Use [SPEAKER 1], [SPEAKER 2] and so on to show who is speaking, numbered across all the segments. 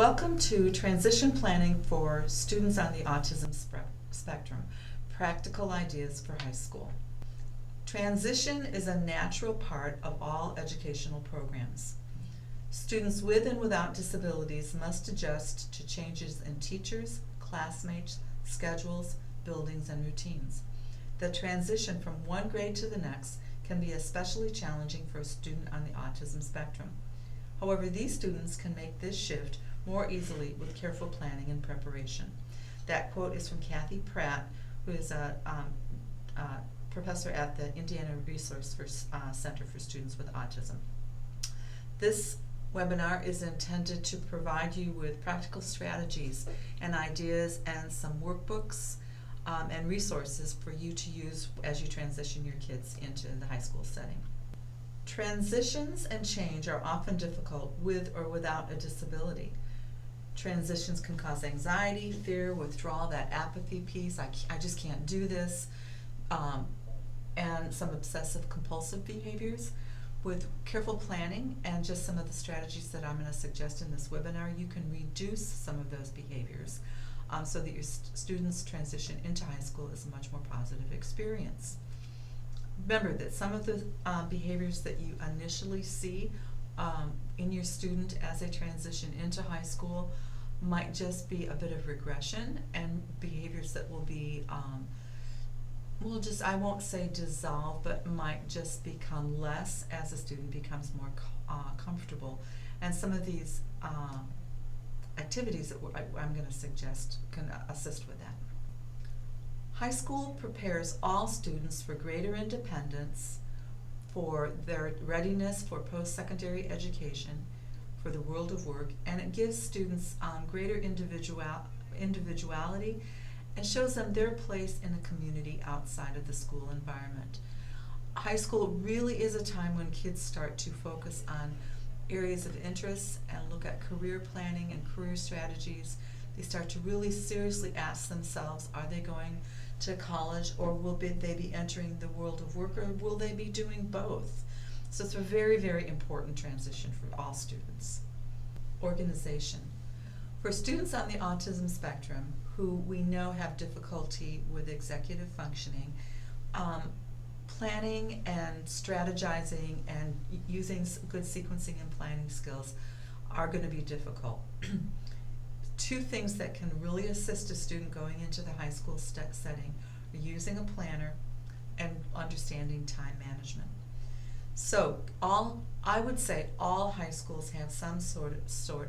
[SPEAKER 1] Welcome to Transition Planning for Students on the Autism Spectrum, Practical Ideas for High School. Transition is a natural part of all educational programs. Students with and without disabilities must adjust to changes in teachers, classmates, schedules, buildings, and routines. The transition from one grade to the next can be especially challenging for a student on the autism spectrum. However, these students can make this shift more easily with careful planning and preparation. That quote is from Kathy Pratt, who is a professor at the Indiana Resource Center for Students with Autism. This webinar is intended to provide you with practical strategies and ideas and some workbooks and resources for you to use as you transition your kids into the high school setting. Transitions and change are often difficult with or without a disability. Transitions can cause anxiety, fear, withdrawal, that apathy piece, I just can't do this, and some obsessive compulsive behaviors. With careful planning and just some of the strategies that I'm going to suggest in this webinar, you can reduce some of those behaviors so that your students' transition into high school is a much more positive experience. Remember that some of the behaviors that you initially see in your student as they transition into high school might just be a bit of regression, and behaviors that will be, I won't say dissolve, but might just become less as a student becomes more comfortable. And some of these activities that I'm going to suggest can assist with that. High school prepares all students for greater independence, for their readiness for post-secondary education, for the world of work, and it gives students greater individuality and shows them their place in a community outside of the school environment. High school really is a time when kids start to focus on areas of interest and look at career planning and career strategies. They start to really seriously ask themselves, are they going to college, or will they be entering the world of work, or will they be doing both? So it's a very, very important transition for all students. Organization. For students on the autism spectrum who we know have difficulty with executive functioning, planning and strategizing and using good sequencing and planning skills are going to be difficult. Two things that can really assist a student going into the high school setting are using a planner and understanding time management. So I would say all high schools have some sort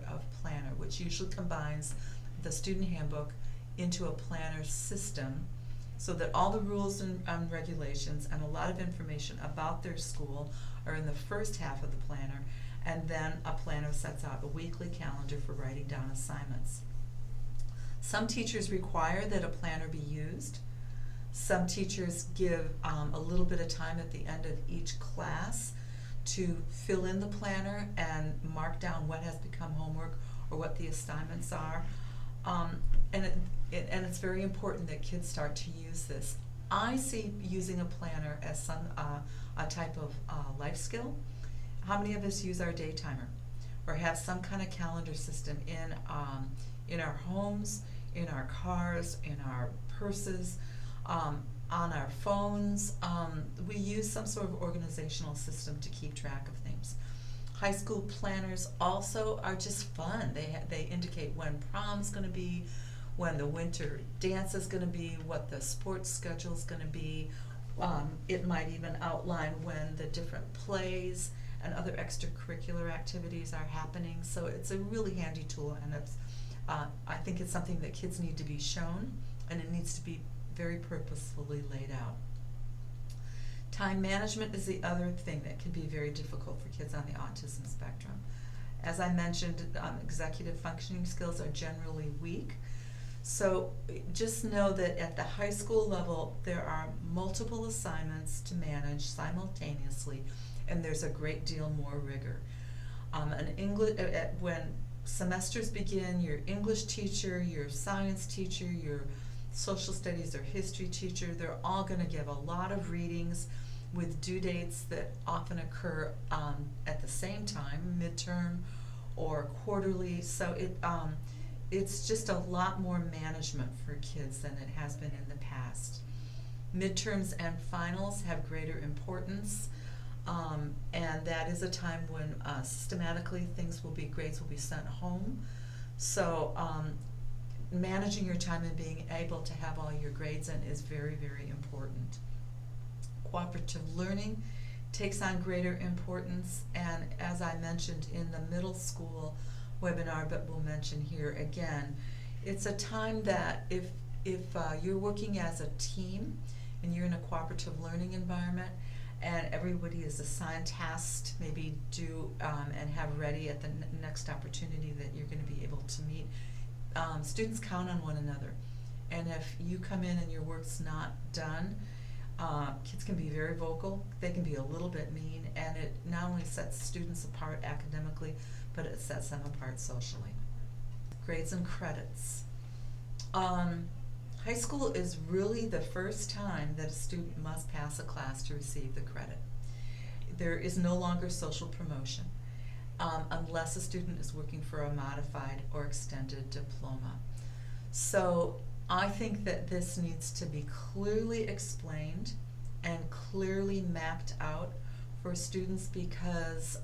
[SPEAKER 1] of planner, which usually combines the student handbook into a planner system, so that all the rules and regulations and a lot of information about their school are in the first half of the planner, and then a planner sets out a weekly calendar for writing down assignments. Some teachers require that a planner be used. Some teachers give a little bit of time at the end of each class to fill in the planner and mark down what has become homework or what the assignments are. And it's very important that kids start to use this. I see using a planner as a type of life skill. How many of us use our day timer or have some kind of calendar system in our homes, in our cars, in our purses, on our phones? We use some sort of organizational system to keep track of things. High school planners also are just fun. They indicate when prom's going to be, when the winter dance is going to be, what the sports schedule is going to be. It might even outline when the different plays and other extracurricular activities are happening. So it's a really handy tool, and I think it's something that kids need to be shown, and it needs to be very purposefully laid out. Time management is the other thing that can be very difficult for kids on the autism spectrum. As I mentioned, executive functioning skills are generally weak. So just know that at the high school level, there are multiple assignments to manage simultaneously, and there's a great deal more rigor. When semesters begin, your English teacher, your science teacher, your social studies or history teacher, they're all going to give a lot of readings with due dates that often occur at the same time, midterm or quarterly, so it's just a lot more management for kids than it has been in the past. Midterms and finals have greater importance, and that is a time when systematically grades will be sent home. So managing your time and being able to have all your grades in is very, very important. Cooperative learning takes on greater importance, and as I mentioned in the middle school webinar, but we'll mention here again, it's a time that if you're working as a team and you're in a cooperative learning environment and everybody is assigned tasks to maybe do and have ready at the next opportunity that you're going to be able to meet, students count on one another. And if you come in and your work's not done, kids can be very vocal, they can be a little bit mean, and it not only sets students apart academically, but it sets them apart socially. Grades and credits. High school is really the first time that a student must pass a class to receive the credit. There is no longer social promotion unless a student is working for a modified or extended diploma. So I think that this needs to be clearly explained and clearly mapped out for students, because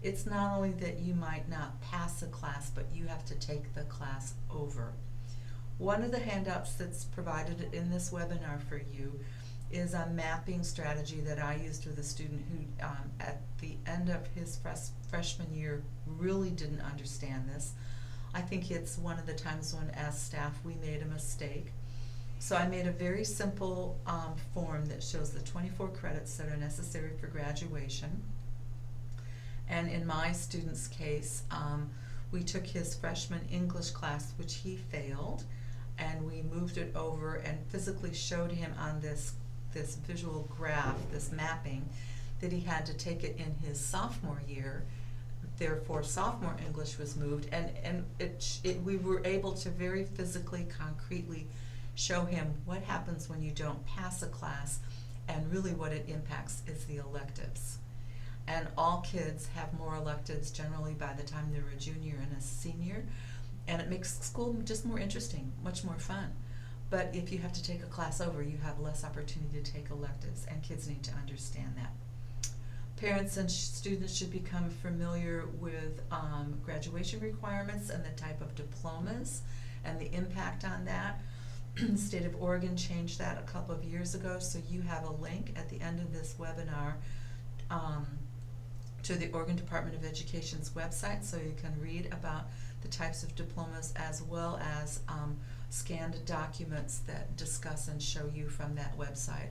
[SPEAKER 1] it's not only that you might not pass a class, but you have to take the class over. One of the handouts that's provided in this webinar for you is a mapping strategy that I used with a student who at the end of his freshman year really didn't understand this. I think it's one of the times when as staff we made a mistake. So I made a very simple form that shows the 24 credits that are necessary for graduation. And in my student's case, we took his freshman English class, which he failed, and we moved it over and physically showed him on this visual graph, this mapping, that he had to take it in his sophomore year. Therefore, sophomore English was moved, and we were able to very physically, concretely show him what happens when you don't pass a class, and really what it impacts is the electives. And all kids have more electives generally by the time they're a junior and a senior, and it makes school just more interesting, much more fun. But if you have to take a class over, you have less opportunity to take electives, and kids need to understand that. Parents and students should become familiar with graduation requirements and the type of diplomas and the impact on that. The state of Oregon changed that a couple of years ago, so you have a link at the end of this webinar to the Oregon Department of Education's website, so you can read about the types of diplomas as well as scanned documents that discuss and show you from that website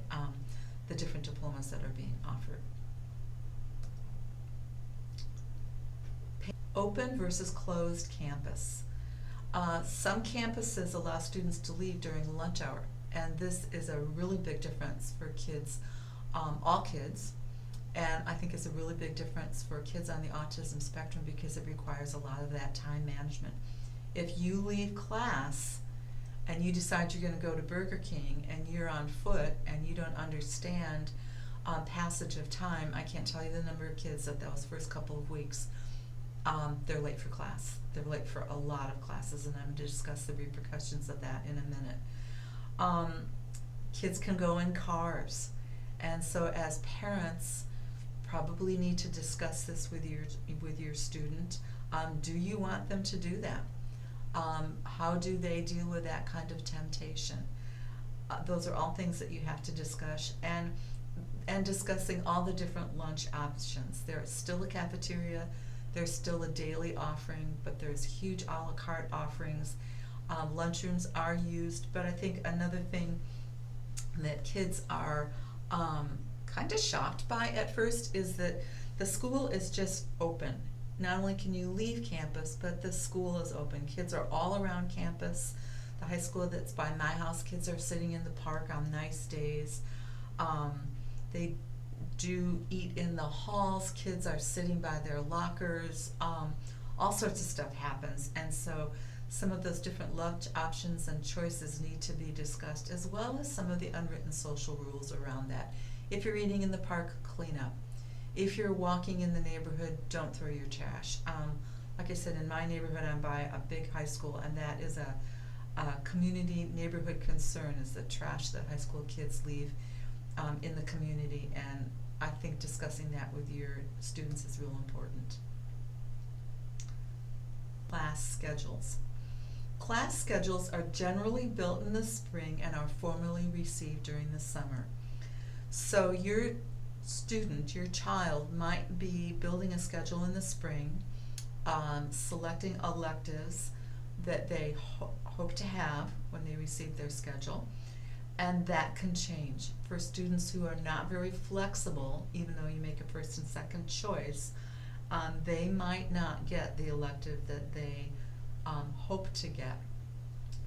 [SPEAKER 1] the different diplomas that are being offered. Open versus closed campus. Some campuses allow students to leave during lunch hour, and this is a really big difference for kids, all kids, and I think it's a really big difference for kids on the autism spectrum because it requires a lot of that time management. If you leave class and you decide you're going to go to Burger King and you're on foot and you don't understand passage of time, I can't tell you the number of kids that those first couple of weeks they're late for class. They're late for a lot of classes, and I'm going to discuss the repercussions of that in a minute. Kids can go in cars, and so as parents probably need to discuss this with your student. Do you want them to do that? How do they deal with that kind of temptation? Those are all things that you have to discuss, and discussing all the different lunch options. There's still a cafeteria, there's still a daily offering, but there's huge a la carte offerings. Lunchrooms are used, but I think another thing that kids are kind of shocked by at first is that the school is just open. Not only can you leave campus, but the school is open. Kids are all around campus. The high school that's by my house, kids are sitting in the park on nice days. They do eat in the halls. Kids are sitting by their lockers. All sorts of stuff happens, and so some of those different lunch options and choices need to be discussed, as well as some of the unwritten social rules around that. If you're eating in the park, clean up. If you're walking in the neighborhood, don't throw your trash. like I said, in my neighborhood, I'm by a big high school, and that is a community neighborhood concern, is the trash that high school kids leave in the community, and I think discussing that with your students is real important. Class schedules. Class schedules are generally built in the spring and are formally received during the summer. So your student, your child, might be building a schedule in the spring, selecting electives that they hope to have when they receive their schedule, and that can change. For students who are not very flexible, even though you make a first and second choice, they might not get the elective that they hope to get.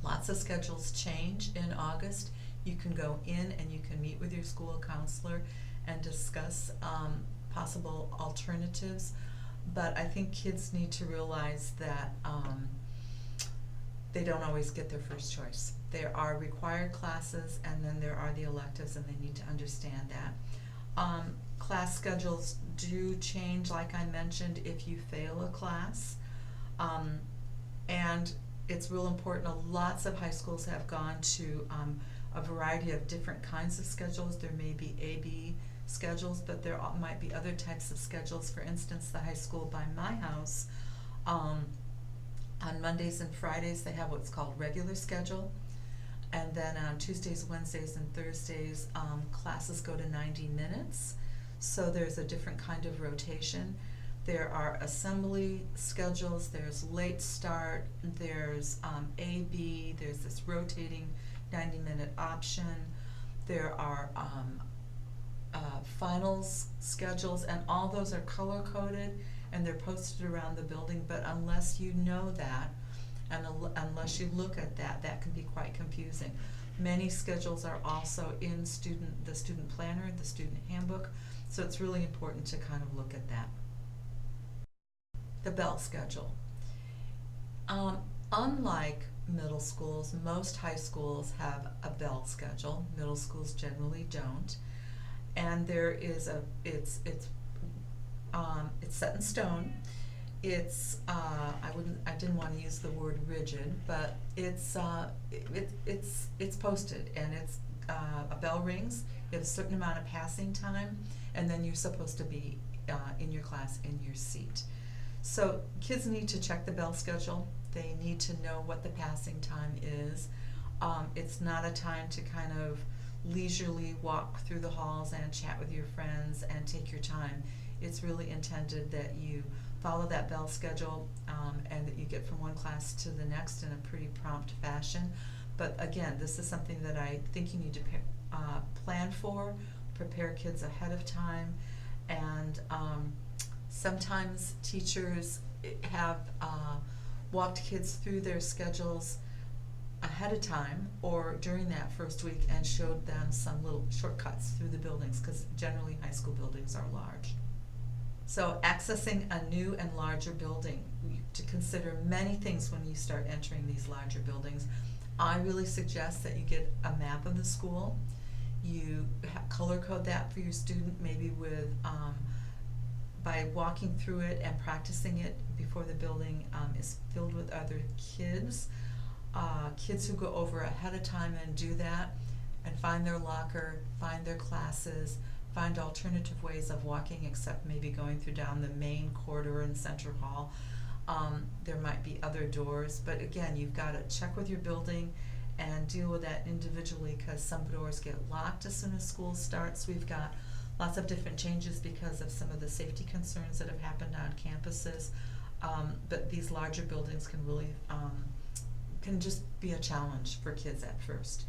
[SPEAKER 1] Lots of schedules change in August. You can go in and you can meet with your school counselor and discuss possible alternatives, but I think kids need to realize that they don't always get their first choice. There are required classes, and then there are the electives, and they need to understand that. Class schedules do change, like I mentioned, if you fail a class. And it's real important. Lots of high schools have gone to a variety of different kinds of schedules. There may be A-B schedules, but there might be other types of schedules. For instance, the high school by my house, on Mondays and Fridays, they have what's called regular schedule. And then on Tuesdays, Wednesdays, and Thursdays, classes go to 90 minutes. So there's a different kind of rotation. There are assembly schedules, there's late start, there's A-B, there's this rotating 90-minute option. There are finals schedules, and all those are color-coded, and they're posted around the building, but unless you know that, and unless you look at that, that can be quite confusing. Many schedules are also in the student planner, the student handbook, so it's really important to kind of look at that. The bell schedule. Unlike middle schools, most high schools have a bell schedule. Middle schools generally don't, and there is it's set in stone. It's I didn't want to use the word rigid, but it's posted, and it's a bell rings. You have a certain amount of passing time, and then you're supposed to be in your class in your seat. So kids need to check the bell schedule. They need to know what the passing time is. It's not a time to kind of leisurely walk through the halls and chat with your friends and take your time. It's really intended that you follow that bell schedule and that you get from one class to the next in a pretty prompt fashion. But again, this is something that I think you need to plan for, prepare kids ahead of time, and sometimes teachers have walked kids through their schedules ahead of time or during that first week and showed them some little shortcuts through the buildings, because generally high school buildings are large. So accessing a new and larger building, to consider many things when you start entering these larger buildings. I really suggest that you get a map of the school. You color code that for your student, maybe with by walking through it and practicing it before the building is filled with other kids. Kids who go over ahead of time and do that and find their locker, find their classes, find alternative ways of walking except maybe going through down the main corridor in Central Hall. There might be other doors, but again, you've got to check with your building and deal with that individually, because some doors get locked as soon as school starts. We've got lots of different changes because of some of the safety concerns that have happened on campuses, but these larger buildings can really can just be a challenge for kids at first.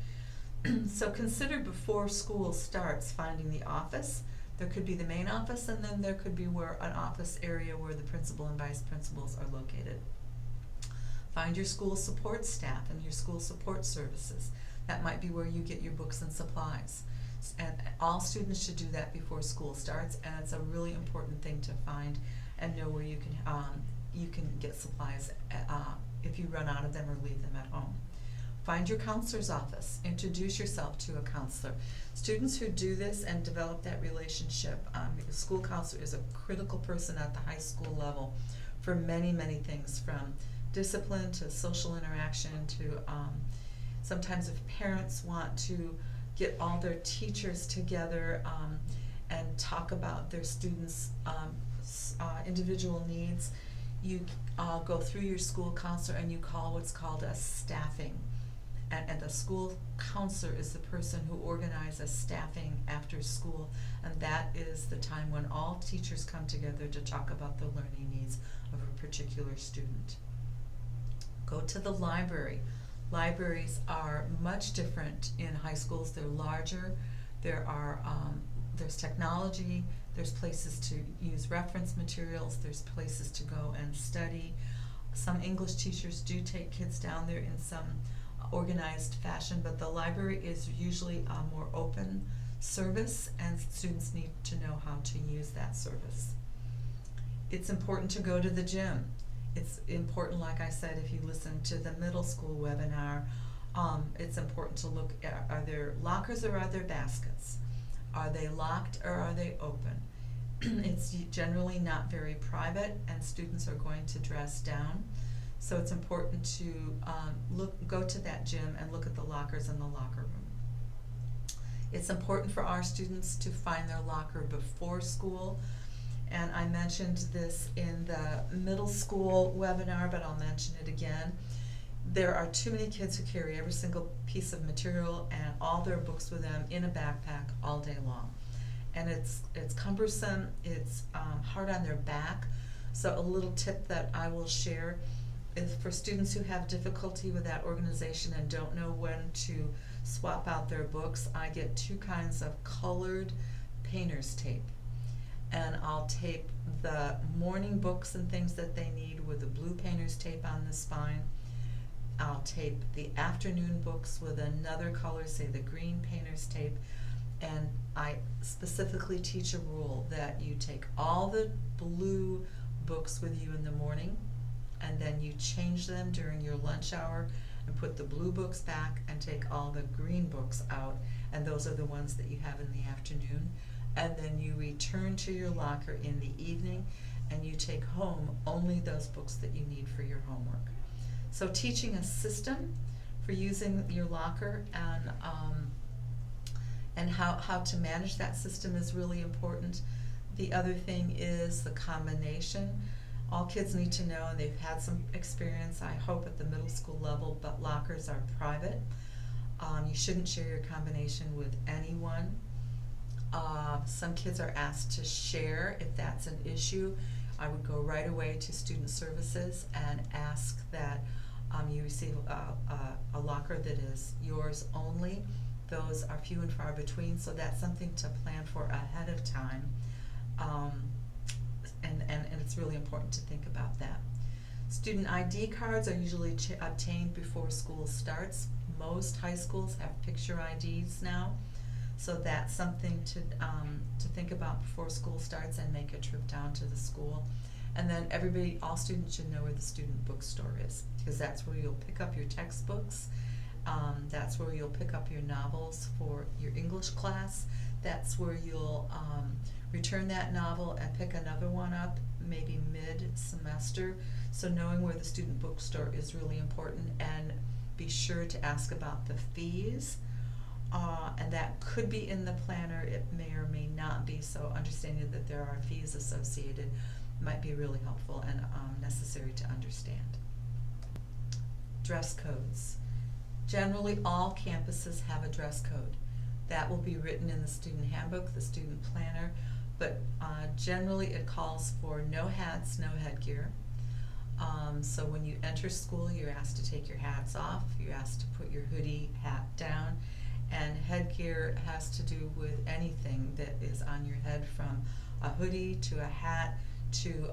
[SPEAKER 1] So consider before school starts finding the office. There could be the main office, and then there could be an office area where the principal and vice principals are located. Find your school support staff and your school support services. That might be where you get your books and supplies. And all students should do that before school starts, and it's a really important thing to find and know where you can get supplies if you run out of them or leave them at home. Find your counselor's office. Introduce yourself to a counselor. Students who do this and develop that relationship, the school counselor is a critical person at the high school level for many, many things, from discipline to social interaction to sometimes if parents want to get all their teachers together and talk about their students' individual needs, you go through your school counselor and you call what's called a staffing. And the school counselor is the person who organizes staffing after school, and that is the time when all teachers come together to talk about the learning needs of a particular student. Go to the library. Libraries are much different in high schools. They're larger. There's technology. There's places to use reference materials. There's places to go and study. Some English teachers do take kids down there in some organized fashion, but the library is usually a more open service, and students need to know how to use that service. It's important to go to the gym. It's important, like I said, if you listen to the middle school webinar, it's important to look at, are there lockers or are there baskets? Are they locked or are they open? It's generally not very private, and students are going to dress down. So it's important to go to that gym and look at the lockers in the locker room. It's important for our students to find their locker before school. And I mentioned this in the middle school webinar, but I'll mention it again. There are too many kids who carry every single piece of material and all their books with them in a backpack all day long. And it's cumbersome, it's hard on their back. So a little tip that I will share is for students who have difficulty with that organization and don't know when to swap out their books, I get two kinds of colored painter's tape. And I'll tape the morning books and things that they need with the blue painter's tape on the spine. I'll tape the afternoon books with another color, say the green painter's tape. And I specifically teach a rule that you take all the blue books with you in the morning, and then you change them during your lunch hour and put the blue books back and take all the green books out, and those are the ones that you have in the afternoon. And then you return to your locker in the evening and you take home only those books that you need for your homework. So teaching a system for using your locker and how to manage that system is really important. The other thing is the combination. All kids need to know, and they've had some experience, I hope, at the middle school level, but lockers are private. You shouldn't share your combination with anyone. Some kids are asked to share. If that's an issue, I would go right away to student services and ask that you receive a locker that is yours only. Those are few and far between, so that's something to plan for ahead of time. And it's really important to think about that. Student ID cards are usually obtained before school starts. Most high schools have picture IDs now, so that's something to think about before school starts and make a trip down to the school. And then all students should know where the student bookstore is, because that's where you'll pick up your textbooks. That's where you'll pick up your novels for your English class. That's where you'll return that novel and pick another one up maybe mid-semester. So knowing where the student bookstore is really important, and be sure to ask about the fees. And that could be in the planner, it may or may not be, so understanding that there are fees associated might be really helpful and necessary to understand. Dress codes. Generally, all campuses have a dress code. That will be written in the student handbook, the student planner, but generally it calls for no hats, no headgear. So when you enter school, you're asked to take your hats off, you're asked to put your hoodie hat down, and headgear has to do with anything that is on your head, from a hoodie to a hat to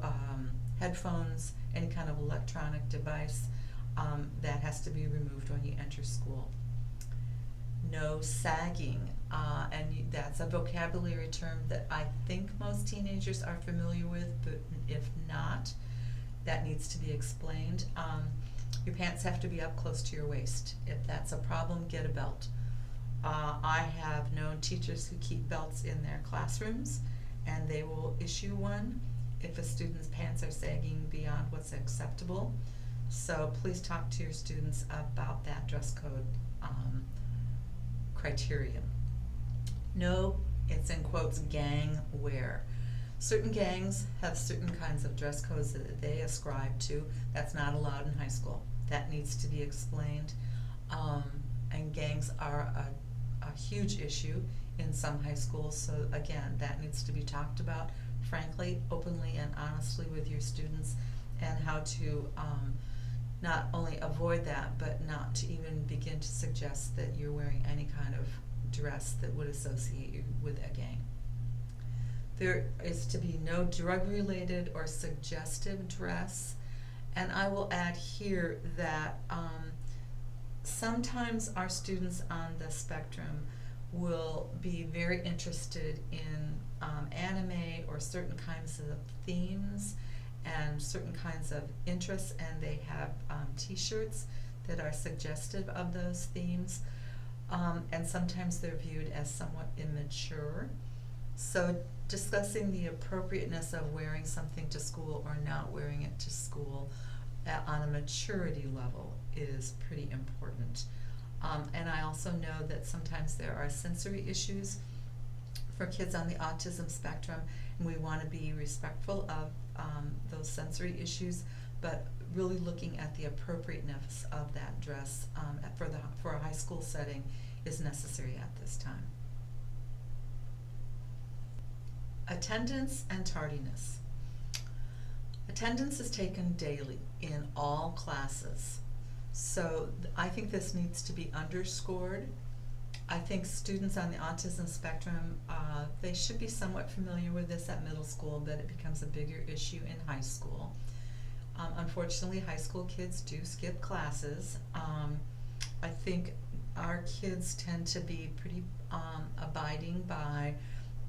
[SPEAKER 1] headphones, any kind of electronic device. That has to be removed when you enter school. No sagging, and that's a vocabulary term that I think most teenagers are familiar with, but if not, that needs to be explained. Your pants have to be up close to your waist. If that's a problem, get a belt. I have known teachers who keep belts in their classrooms, and they will issue one, if a student's pants are sagging beyond what's acceptable. So please talk to your students about that dress code criterion. No, it's in quotes, gang wear. Certain gangs have certain kinds of dress codes that they ascribe to. That's not allowed in high school. That needs to be explained. And gangs are a huge issue in some high schools, so again, that needs to be talked about frankly, openly, and honestly with your students, and how to not only avoid that, but not to even begin to suggest that you're wearing any kind of dress that would associate you with a gang. There is to be no drug-related or suggestive dress, and I will add here that sometimes our students on the spectrum will be very interested in anime or certain kinds of themes and certain kinds of interests, and they have t-shirts that are suggestive of those themes, and sometimes they're viewed as somewhat immature. So discussing the appropriateness of wearing something to school or not wearing it to school on a maturity level is pretty important. And I also know that sometimes there are sensory issues for kids on the autism spectrum, and we want to be respectful of those sensory issues, but really looking at the appropriateness of that dress for a high school setting is necessary at this time. Attendance and tardiness. Attendance is taken daily in all classes. So I think this needs to be underscored. I think students on the autism spectrum, they should be somewhat familiar with this at middle school, but it becomes a bigger issue in high school. Unfortunately, high school kids do skip classes. I think our kids tend to be pretty abiding by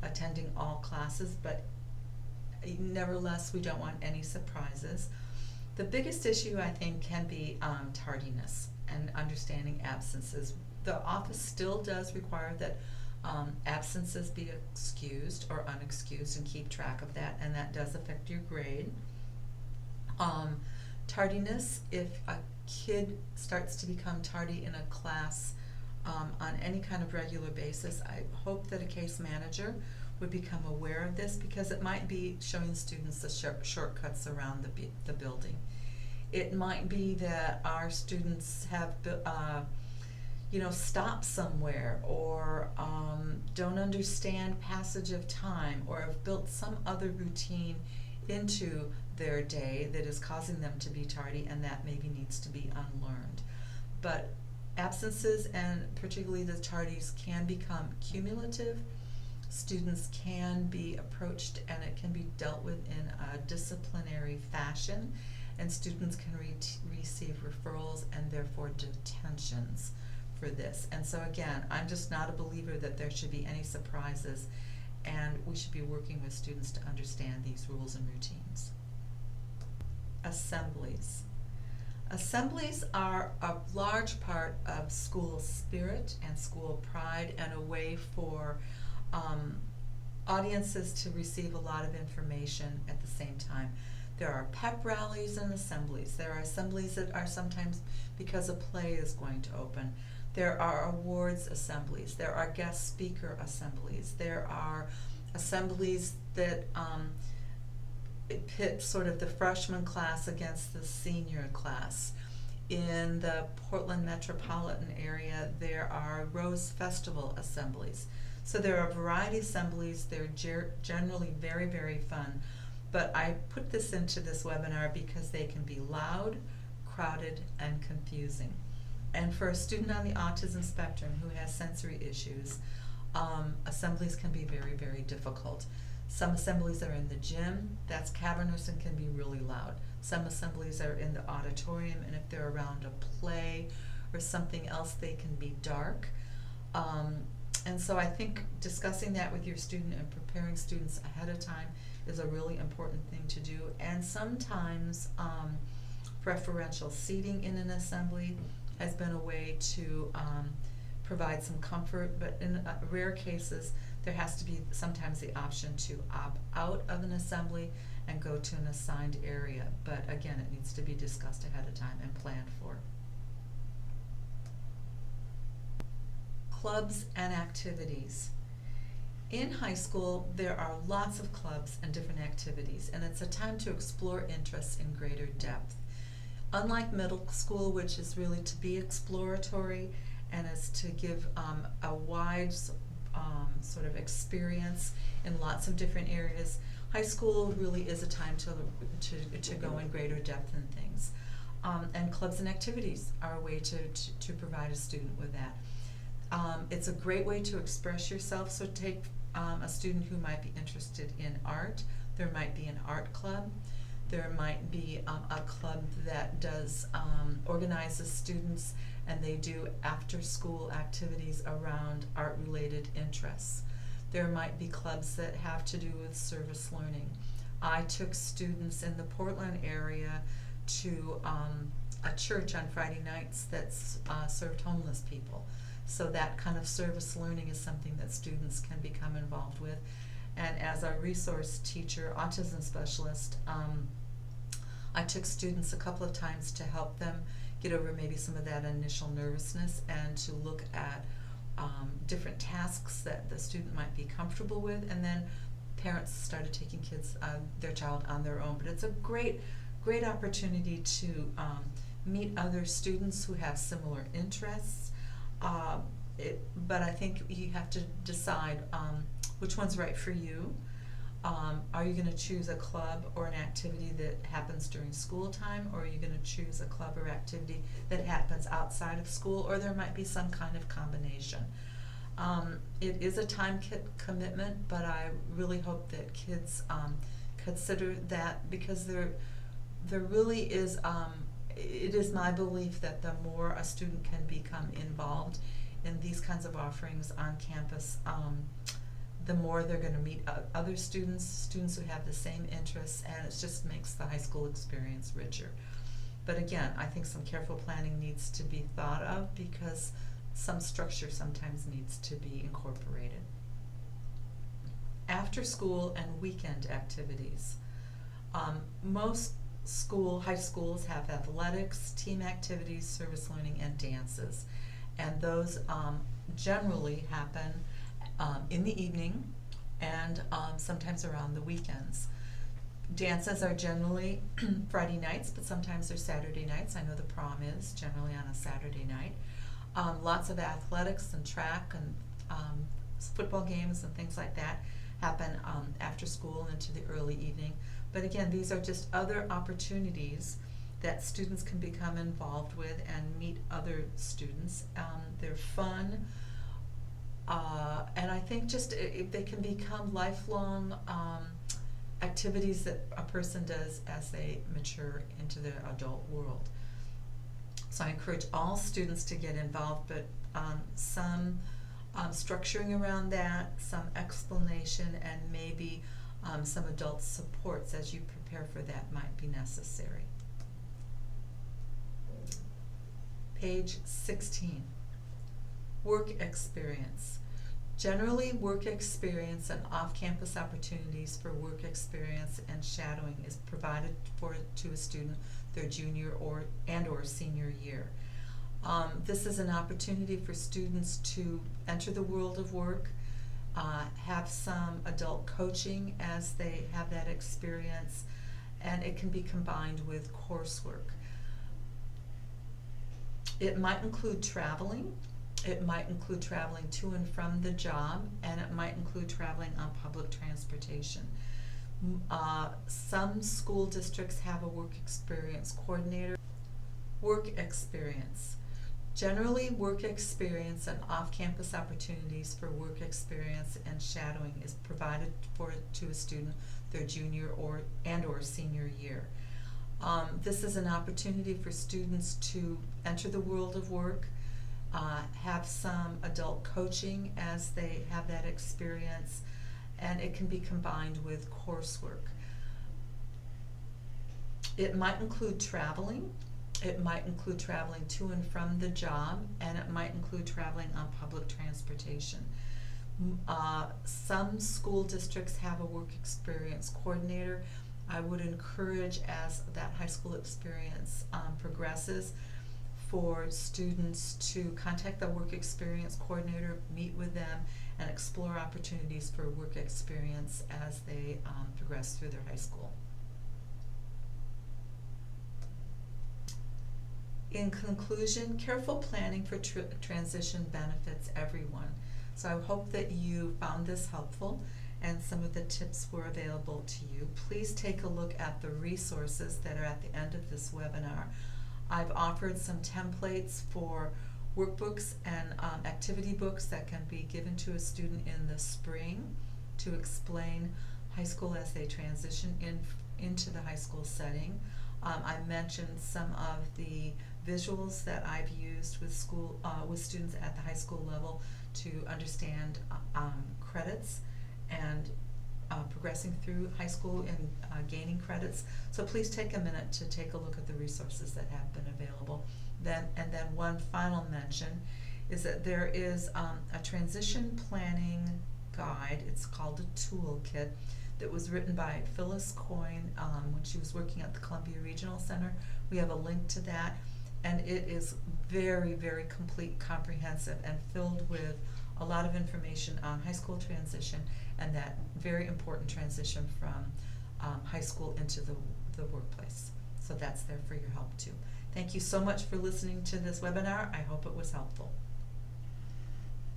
[SPEAKER 1] attending all classes, but nevertheless, we don't want any surprises. The biggest issue, I think, can be tardiness and understanding absences. The office still does require that absences be excused or unexcused, and keep track of that, and that does affect your grade. Tardiness, if a kid starts to become tardy in a class on any kind of regular basis, I hope that a case manager would become aware of this, because it might be showing students the shortcuts around the building. It might be that our students have stopped somewhere, or don't understand passage of time, or have built some other routine into their day that is causing them to be tardy, and that maybe needs to be unlearned. But absences, and particularly the tardies, can become cumulative. Students can be approached, and it can be dealt with in a disciplinary fashion, and students can receive referrals and therefore detentions for this. And so again, I'm just not a believer that there should be any surprises, and we should be working with students to understand these rules and routines. Assemblies. Assemblies are a large part of school spirit and school pride, and a way for audiences to receive a lot of information at the same time. There are pep rallies and assemblies. There are assemblies that are sometimes because a play is going to open. There are awards assemblies. There are guest speaker assemblies. There are assemblies that pit sort of the freshman class against the senior class. In the Portland metropolitan area, there are Rose Festival assemblies. So there are a variety of assemblies. They're generally very, very fun. But I put this into this webinar because they can be loud, crowded, and confusing. And for a student on the autism spectrum who has sensory issues, assemblies can be very, very difficult. Some assemblies are in the gym, that's cavernous and can be really loud. Some assemblies are in the auditorium, and if they're around a play or something else, they can be dark. And so I think discussing that with your student and preparing students ahead of time is a really important thing to do. And sometimes preferential seating in an assembly has been a way to provide some comfort, but in rare cases there has to be sometimes the option to opt out of an assembly and go to an assigned area. But again, it needs to be discussed ahead of time and planned for. Clubs and activities. In high school, there are lots of clubs and different activities, and it's a time to explore interests in greater depth. Unlike middle school, which is really to be exploratory and is to give a wide sort of experience in lots of different areas, high school really is a time to go in greater depth in things. And clubs and activities are a way to provide a student with that. It's a great way to express yourself, so take a student who might be interested in art. There might be an art club. There might be a club that does organizes students, and they do after-school activities around art-related interests. There might be clubs that have to do with service learning. I took students in the Portland area to a church on Friday nights that served homeless people. So that kind of service learning is something that students can become involved with. And as a resource teacher, autism specialist, I took students a couple of times to help them get over maybe some of that initial nervousness and to look at different tasks that the student might be comfortable with, and then parents started taking their child on their own. But it's a great opportunity to meet other students who have similar interests. But I think you have to decide which one's right for you. Are you going to choose a club or an activity that happens during school time, or are you going to choose a club or activity that happens outside of school, or there might be some kind of combination. It is a time commitment, but I really hope that kids consider that, because there really is, it is my belief that the more a student can become involved in these kinds of offerings on campus, the more they're going to meet other students who have the same interests, and it just makes the high school experience richer. But again, I think some careful planning needs to be thought of, because some structure sometimes needs to be incorporated. After school and weekend activities. Most high schools have athletics, team activities, service learning, and dances. And those generally happen in the evening and sometimes around the weekends. Dances are generally Friday nights, but sometimes they're Saturday nights. I know the prom is generally on a Saturday night. Lots of athletics and track and football games and things like that happen after school and into the early evening. But again, these are just other opportunities that students can become involved with and meet other students. They're fun, and I think just they can become lifelong activities that a person does as they mature into the adult world. So I encourage all students to get involved, but some structuring around that, some explanation, and maybe some adult supports as you prepare for that might be necessary. Page 16, work experience. Generally, work experience and off-campus opportunities for work experience and shadowing is provided to a student their junior or senior year. This is an opportunity for students to enter the world of work, have some adult coaching as they have that experience, and it can be combined with coursework. It might include traveling. It might include traveling to and from the job, and it might include traveling on public transportation. Some school districts have a work experience coordinator. Work experience. Generally, work experience and off-campus opportunities for work experience and shadowing is provided to a student their junior or senior year. This is an opportunity for students to enter the world of work, have some adult coaching as they have that experience, and it can be combined with coursework. It might include traveling. It might include traveling to and from the job, and it might include traveling on public transportation. Some school districts have a work experience coordinator. I would encourage, as that high school experience progresses, for students to contact the work experience coordinator, meet with them, and explore opportunities for work experience as they progress through their high school. In conclusion, careful planning for transition benefits everyone. So I hope that you found this helpful and some of the tips were available to you. Please take a look at the resources that are at the end of this webinar. I've offered some templates for workbooks and activity books that can be given to a student in the spring to explain high school as they transition into the high school setting. I mentioned some of the visuals that I've used with students at the high school level to understand credits and progressing through high school and gaining credits. So please take a minute to take a look at the resources that have been available. Then one final mention is that there is a transition planning guide. It's called a toolkit that was written by Phyllis Coyne when she was working at the Columbia Regional Center. We have a link to that, and it is very, very complete, comprehensive, and filled with a lot of information on high school transition and that very important transition from high school into the workplace. So that's there for your help too. Thank you so much for listening to this webinar. I hope it was helpful.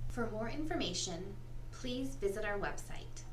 [SPEAKER 2] For more information, please visit our website.